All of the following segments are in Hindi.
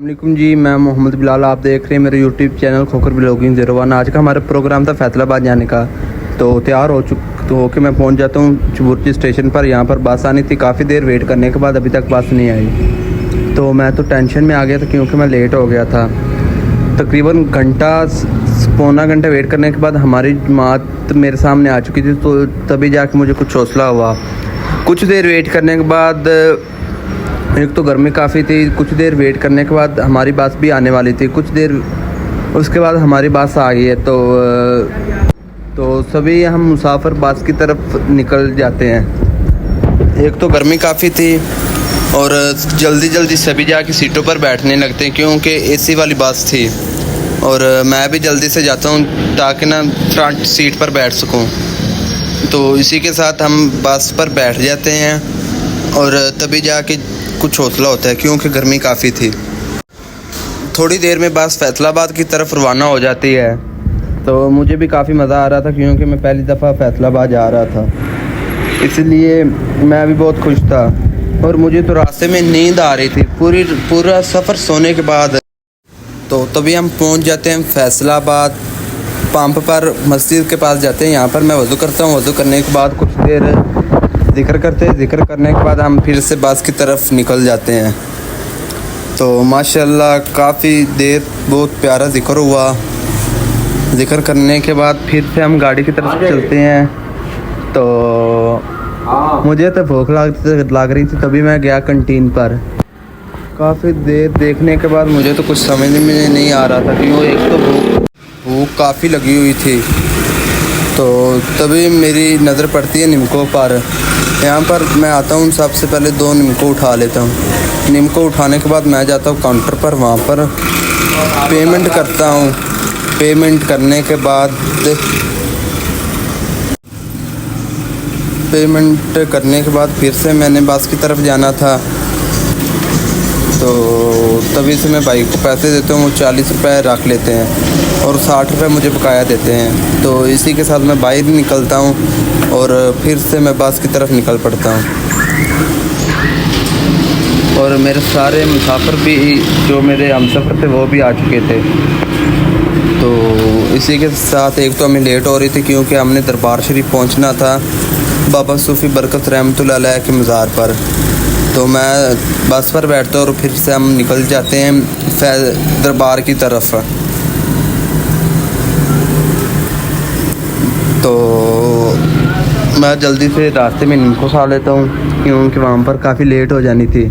वालेकुम जी, मैं मोहम्मद बिलाल। आप देख रहे हैं मेरे यूट्यूब चैनल खोखर ब्लॉगिंग 01। आज का हमारा प्रोग्राम था फैसलाबाद जाने का, तो तैयार हो के मैं पहुंच जाता हूं चुबुर्ची स्टेशन पर। यहां पर बस आनी थी, काफ़ी देर वेट करने के बाद अभी तक बस नहीं आई, तो मैं तो टेंशन में आ गया था क्योंकि मैं लेट हो गया था। तकरीबन पौना घंटा वेट करने के बाद हमारी जमात मेरे सामने आ चुकी थी, तो तभी जाके मुझे कुछ हौसला हुआ। कुछ देर वेट करने के बाद, एक तो गर्मी काफ़ी थी, कुछ देर वेट करने के बाद हमारी बस भी आने वाली थी। कुछ देर उसके बाद हमारी बस आ गई है, तो सभी हम मुसाफिर बस की तरफ निकल जाते हैं। एक तो गर्मी काफ़ी थी और जल्दी जल्दी सभी जाके सीटों पर बैठने लगते हैं क्योंकि एसी वाली बस थी, और मैं भी जल्दी से जाता हूँ ताकि ना फ्रंट सीट पर बैठ सकूँ। तो इसी के साथ हम बस पर बैठ जाते हैं और तभी जाके कुछ हौसला होता है क्योंकि गर्मी काफ़ी थी। थोड़ी देर में बस फैसलाबाद की तरफ रवाना हो जाती है, तो मुझे भी काफ़ी मज़ा आ रहा था क्योंकि मैं पहली दफ़ा फैसलाबाद जा रहा था, इसलिए मैं भी बहुत खुश था। और मुझे तो रास्ते में नींद आ रही थी पूरा सफ़र सोने के बाद। तो तभी हम पहुंच जाते हैं फैसलाबाद पंप पर, मस्जिद के पास जाते हैं। यहाँ पर मैं वज़ू करता हूँ। वज़ू करने के बाद कुछ देर जिक्र करने के बाद हम फिर से बस की तरफ निकल जाते हैं। तो माशाल्लाह काफ़ी देर बहुत प्यारा जिक्र हुआ। जिक्र करने के बाद फिर से हम गाड़ी की तरफ चलते हैं। तो मुझे तो भूख लग रही थी, तभी मैं गया कैंटीन पर। काफ़ी देर देखने के बाद मुझे तो कुछ समझ में नहीं आ रहा था क्यों, एक तो भूख काफ़ी लगी हुई थी। तो तभी मेरी नज़र पड़ती है निमको पर। यहाँ पर मैं आता हूँ, सबसे पहले 2 निमको उठा लेता हूँ। निमको उठाने के बाद मैं जाता हूँ काउंटर पर, वहाँ पर पेमेंट करता हूँ। पेमेंट करने के बाद फिर से मैंने बस की तरफ जाना था, तो तभी से मैं भाई को पैसे देता हूँ। वो 40 रुपये रख लेते हैं और 60 रुपये मुझे बकाया देते हैं। तो इसी के साथ मैं बाहर निकलता हूँ और फिर से मैं बस की तरफ निकल पड़ता हूँ। और मेरे सारे मुसाफिर भी, जो मेरे हमसफ़र थे, वो भी आ चुके थे। तो इसी के साथ एक तो हमें लेट हो रही थी क्योंकि हमने दरबार शरीफ पहुँचना था, बाबा सूफ़ी बरकत रहमतुल्लाह अलैह के मज़ार पर। तो मैं बस पर बैठता हूँ और फिर से हम निकल जाते हैं दरबार की तरफ। तो मैं जल्दी से रास्ते में निमको खा लेता हूँ क्योंकि वहाँ पर काफ़ी लेट हो जानी थी।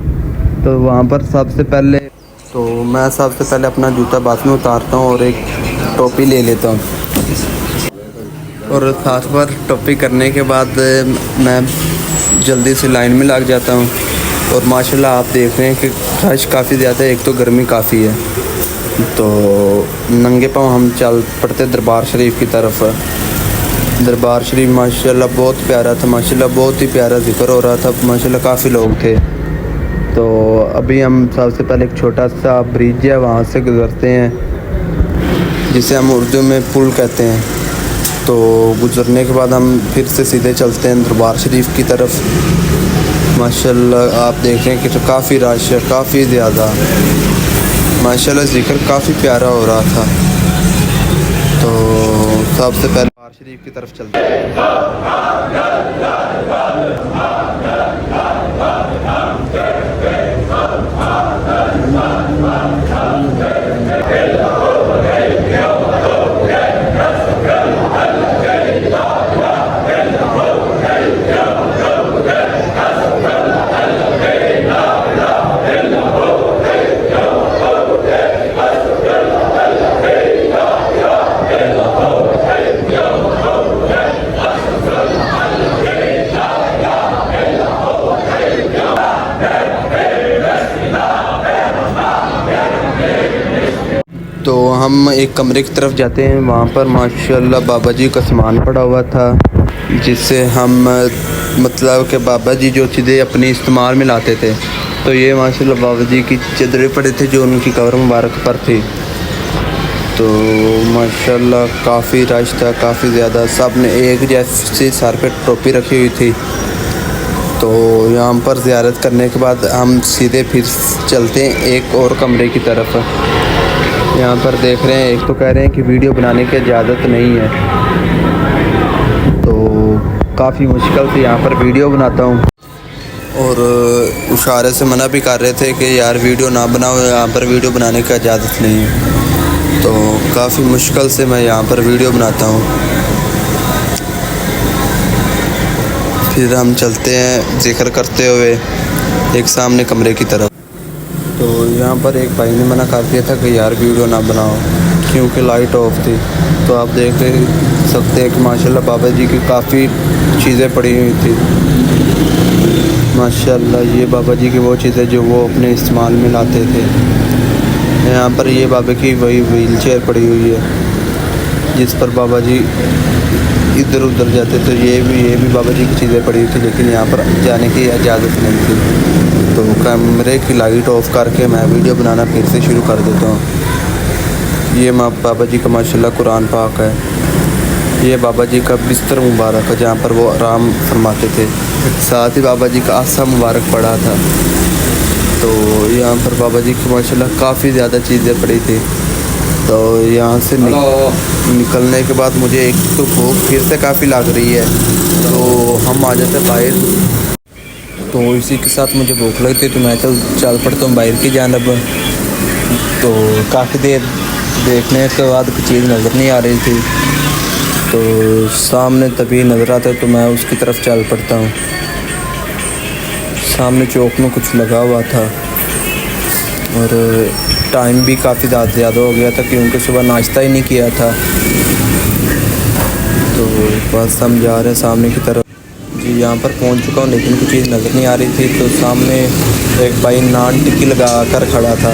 तो वहाँ पर सबसे पहले अपना जूता बस में उतारता हूँ और एक टोपी ले लेता हूँ। और साथ पर टोपी करने के बाद मैं जल्दी से लाइन में लग जाता हूँ। और माशाल्लाह आप देख रहे हैं कि रश काफ़ी ज़्यादा है, एक तो गर्मी काफ़ी है। तो नंगे पाँव हम चल पड़ते दरबार शरीफ की तरफ। दरबार शरीफ माशाल्लाह बहुत प्यारा था, माशाल्लाह बहुत ही प्यारा जिक्र हो रहा था, माशाल्लाह काफ़ी लोग थे। तो अभी हम सबसे पहले एक छोटा सा ब्रिज है, वहाँ से गुज़रते हैं, जिसे हम उर्दू में पुल कहते हैं। तो गुज़रने के बाद हम फिर से सीधे चलते हैं दरबार शरीफ की तरफ। माशाल्लाह आप देख रहे हैं कि तो काफ़ी रश है, काफ़ी ज़्यादा। माशाल्लाह जिक्र काफ़ी प्यारा हो रहा था। तो सबसे पहले दरबार शरीफ की तरफ चलते हैं। तो हम एक कमरे की तरफ जाते हैं, वहाँ पर माशाल्लाह बाबा जी का सामान पड़ा हुआ था, जिससे हम मतलब कि बाबा जी जो चीज़ें अपने इस्तेमाल में लाते थे। तो ये माशाल्लाह बाबा जी की चदरें पड़े थे जो उनकी कब्र मुबारक पर थी। तो माशाल्लाह काफ़ी रश था, काफ़ी ज़्यादा। सब ने एक जैसी सर पे टोपी रखी हुई थी। तो यहाँ पर ज़ियारत करने के बाद हम सीधे फिर चलते हैं एक और कमरे की तरफ। यहाँ पर देख रहे हैं, एक तो कह रहे हैं कि वीडियो बनाने की इजाज़त नहीं है, तो काफ़ी मुश्किल से यहाँ पर वीडियो बनाता हूँ। और इशारे से मना भी कर रहे थे कि यार वीडियो ना बनाओ, यहाँ पर वीडियो बनाने की इजाज़त नहीं है। तो काफ़ी मुश्किल से मैं यहाँ पर वीडियो बनाता हूँ। फिर हम चलते हैं जिक्र करते हुए एक सामने कमरे की तरफ। तो यहाँ पर एक भाई ने मना कर दिया था कि यार वीडियो ना बनाओ, क्योंकि लाइट ऑफ थी। तो आप देख सकते हैं कि माशाल्लाह बाबा जी की काफ़ी चीज़ें पड़ी हुई थी। माशाल्लाह ये बाबा जी की वो चीज़ें जो वो अपने इस्तेमाल में लाते थे। यहाँ पर ये बाबा की वही व्हील चेयर पड़ी हुई है जिस पर बाबा जी इधर उधर जाते। तो ये भी बाबा जी की चीज़ें पड़ी हुई थी, लेकिन यहाँ पर जाने की इजाज़त नहीं थी। तो कमरे की लाइट ऑफ करके मैं वीडियो बनाना फिर से शुरू कर देता हूँ। ये बाबा जी का माशाल्लाह कुरान पाक है। ये बाबा जी का बिस्तर मुबारक है जहाँ पर वो आराम फरमाते थे। साथ ही बाबा जी का आसा मुबारक पड़ा था। तो यहाँ पर बाबा जी की माशाल्लाह काफ़ी ज़्यादा चीज़ें पड़ी थी। तो यहाँ से निकलने के बाद मुझे एक तो भूख फिर से काफ़ी लग रही है, तो हम आ जाते बाहर। तो इसी के साथ मुझे भूख लगती, तो मैं चल पड़ता हूँ बाहर की जानब। तो काफ़ी देर देखने के बाद कोई चीज़ नज़र नहीं आ रही थी, तो सामने तभी नज़र आता तो मैं उसकी तरफ चल पड़ता हूँ। सामने चौक में कुछ लगा हुआ था और टाइम भी काफ़ी ज़्यादा हो गया था, क्योंकि सुबह नाश्ता ही नहीं किया था। तो बस हम जा रहे हैं सामने की तरफ। जी यहाँ पर पहुँच चुका हूँ, लेकिन कुछ चीज़ नज़र नहीं आ रही थी। तो सामने एक भाई नान टिक्की लगा कर खड़ा था।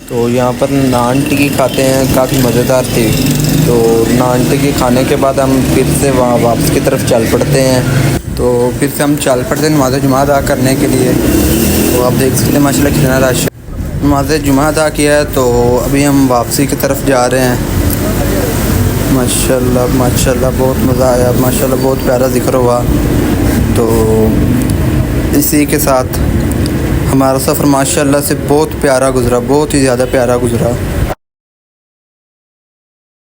तो यहाँ पर नान टिक्की खाते हैं, काफ़ी मज़ेदार थी। तो नान टिक्की खाने के बाद हम फिर से वहाँ वापस की तरफ चल पड़ते हैं। तो फिर से हम चल पड़ते हैं नमाज़ जुमा अदा करने के लिए। तो आप देख सकते हैं माशाल्लाह कितना रश। नमाज़ जुमा अदा किया है, तो अभी हम वापसी की तरफ जा रहे हैं। माशाल्लाह माशाल्लाह बहुत मज़ा आया, माशाल्लाह बहुत प्यारा ज़िक्र हुआ। तो इसी के साथ हमारा सफ़र माशाल्लाह से बहुत प्यारा गुज़रा, बहुत ही ज़्यादा प्यारा गुज़रा।